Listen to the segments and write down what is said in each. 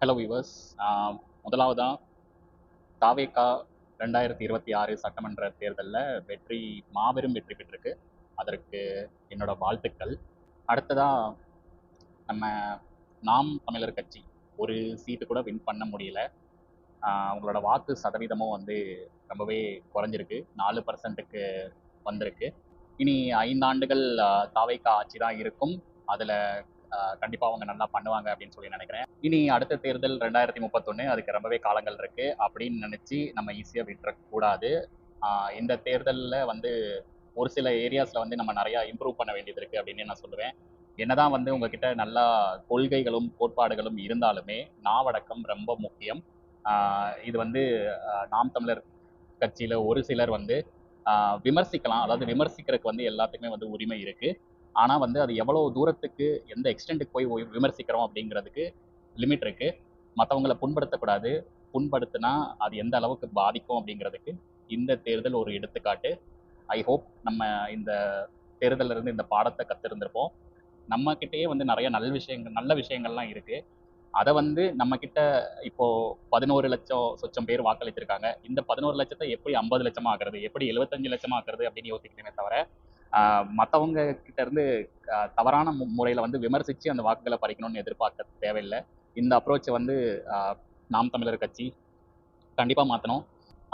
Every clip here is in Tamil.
Hello viewers. முதலாவதா தாவேகா 2026 சட்டமன்ற தேர்தலில் மாபெரும் வெற்றி பெற்றிருக்கு. அதற்கு என்னோட வாழ்த்துக்கள். அடுத்ததா நம்ம நாம் தமிழர் கட்சி ஒரு சீட்டு கூட வின் பண்ண முடியல. அவங்களோட வாக்கு சதவீதமும் வந்து ரொம்பவே குறைஞ்சிருக்கு, 4%க்கு வந்திருக்கு. இனி 5 ஆண்டுகள் தாவேகா ஆட்சி தான் இருக்கும். அதில் கண்டிப்பாக அவங்க நல்லா பண்ணுவாங்க அப்படின்னு சொல்லி நினைக்கிறேன். இனி அடுத்த தேர்தல் 2031, அதுக்கு ரொம்பவே காலங்கள் இருக்கு அப்படின்னு நினைச்சு நம்ம ஈஸியாக விட்டுறக்கூடாது. இந்த தேர்தலில் வந்து ஒரு சில ஏரியாஸில் வந்து நம்ம நிறையா இம்ப்ரூவ் பண்ண வேண்டியது இருக்குது அப்படின்னு நான் சொல்லுவேன். என்னதான் வந்து உங்ககிட்ட நல்லா கொள்கைகளும் கோட்பாடுகளும் இருந்தாலுமே நாவடக்கம் ரொம்ப முக்கியம். இது வந்து நாம் தமிழர் கட்சியில் ஒரு சிலர் வந்து விமர்சிக்கலாம். அதாவது விமர்சிக்கிறதுக்கு வந்து எல்லாத்துக்குமே வந்து உரிமை இருக்கு. ஆனால் வந்து அது எவ்வளோ தூரத்துக்கு எந்த எக்ஸ்டென்ட்டுக்கு போய் விமர்சிக்கிறோம் அப்படிங்கிறதுக்கு லிமிட் இருக்கு. மற்றவங்களை புண்படுத்தக்கூடாது. புண்படுத்தினா அது எந்த அளவுக்கு பாதிக்கும் அப்படிங்கிறதுக்கு இந்த தேர்தல் ஒரு எடுத்துக்காட்டு. ஐ ஹோப் நம்ம இந்த தேர்தலில் இருந்து இந்த பாடத்தை கற்றிருந்திருப்போம். நம்ம கிட்டேயே வந்து நிறைய நல்ல விஷயங்கள்லாம் இருக்கு. அதை வந்து நம்ம கிட்ட இப்போ 11 லட்சம் சொச்சம் பேர் வாக்களித்திருக்காங்க. இந்த 11 லட்சத்தை எப்படி 50 லட்சமா ஆக்குறது, எப்படி 75 லட்சமா ஆக்குறது அப்படின்னு யோசிக்கணுமே தவிர மற்றவங்க கிட்ட இருந்து தவறான முறையில் வந்து விமர்சித்து அந்த வாக்குகளை பறிக்கணும்னு எதிர்பார்க்க தேவையில்லை. இந்த அப்ரோச்சை வந்து நாம் தமிழர் கட்சி கண்டிப்பாக மாற்றணும்.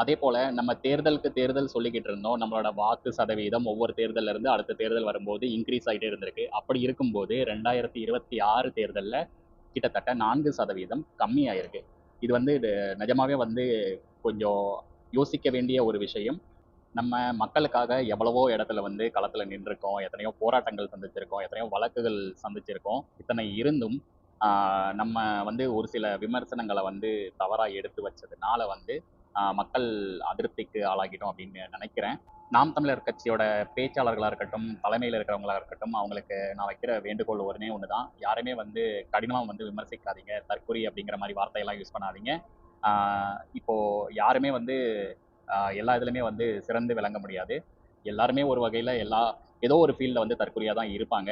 அதே போல் நம்ம தேர்தலுக்கு தேர்தல் சொல்லிக்கிட்டு இருந்தோம், நம்மளோட வாக்கு சதவீதம் ஒவ்வொரு தேர்தலில் இருந்து அடுத்த தேர்தல் வரும்போது இன்க்ரீஸ் ஆகிட்டே இருந்திருக்கு. அப்படி இருக்கும்போது 2026 தேர்தலில் கிட்டத்தட்ட 4% கம்மியாயிருக்கு. இது வந்து நிஜமாவே வந்து கொஞ்சம் யோசிக்க வேண்டிய ஒரு விஷயம். நம்ம மக்களுக்காக எவ்வளவோ இடத்துல வந்து களத்தில் நின்றுருக்கோம், எத்தனையோ போராட்டங்கள் சந்திச்சிருக்கோம், எத்தனையோ வழக்குகள் சந்திச்சிருக்கோம். இத்தனை இருந்தும் நம்ம வந்து ஒரு சில விமர்சனங்களை வந்து தவறாக எடுத்து வச்சதுனால வந்து மக்கள் அதிருப்திக்கு ஆளாகிட்டோம் அப்படின்னு நினைக்கிறேன். நாம் தமிழர் கட்சியோட பேச்சாளர்களாக இருக்கட்டும், தலைமையில் இருக்கிறவங்களா இருக்கட்டும், அவங்களுக்கு நான் வைக்கிற வேண்டுகோள் ஒன்று தான். யாருமே வந்து கடினமாக வந்து விமர்சிக்காதீங்க, தற்குறி அப்படிங்கிற மாதிரி வார்த்தையெல்லாம் யூஸ் பண்ணாதீங்க. இப்போ யாருமே வந்து எல்லா இதுலையுமே வந்து சிறந்து விளங்க முடியாது. எல்லாருமே ஒரு வகையில் ஏதோ ஒரு ஃபீல்டில் வந்து தற்குறியாக தான் இருப்பாங்க.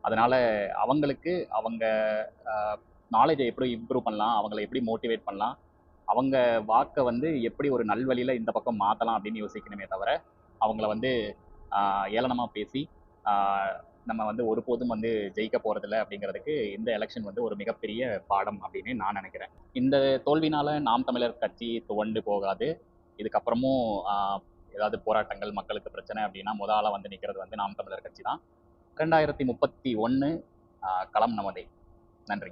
அதனால் அவங்களுக்கு அவங்க நாலேஜை எப்படி இம்ப்ரூவ் பண்ணலாம், அவங்கள எப்படி மோட்டிவேட் பண்ணலாம், அவங்க வாக்கை வந்து எப்படி ஒரு நல்வழியில் இந்த பக்கம் மாற்றலாம் அப்படின்னு யோசிக்கணுமே தவிர அவங்கள வந்து ஏளனமாக பேசி நம்ம வந்து ஒருபோதும் வந்து ஜெயிக்க போகிறதில்ல அப்படிங்கிறதுக்கு இந்த எலெக்ஷன் வந்து ஒரு மிகப்பெரிய பாடம் அப்படின்னு நான் நினைக்கிறேன். இந்த தோல்வினால் நாம் தமிழர் கட்சி துவண்டு போகாது. இதுக்கப்புறமும் ஏதாவது போராட்டங்கள், மக்களுக்கு பிரச்சனை அப்படின்னா முதல்ல வந்து நிற்கிறது வந்து நாம் தமிழர் கட்சி தான். 2031 களம் நமதே. நன்றி.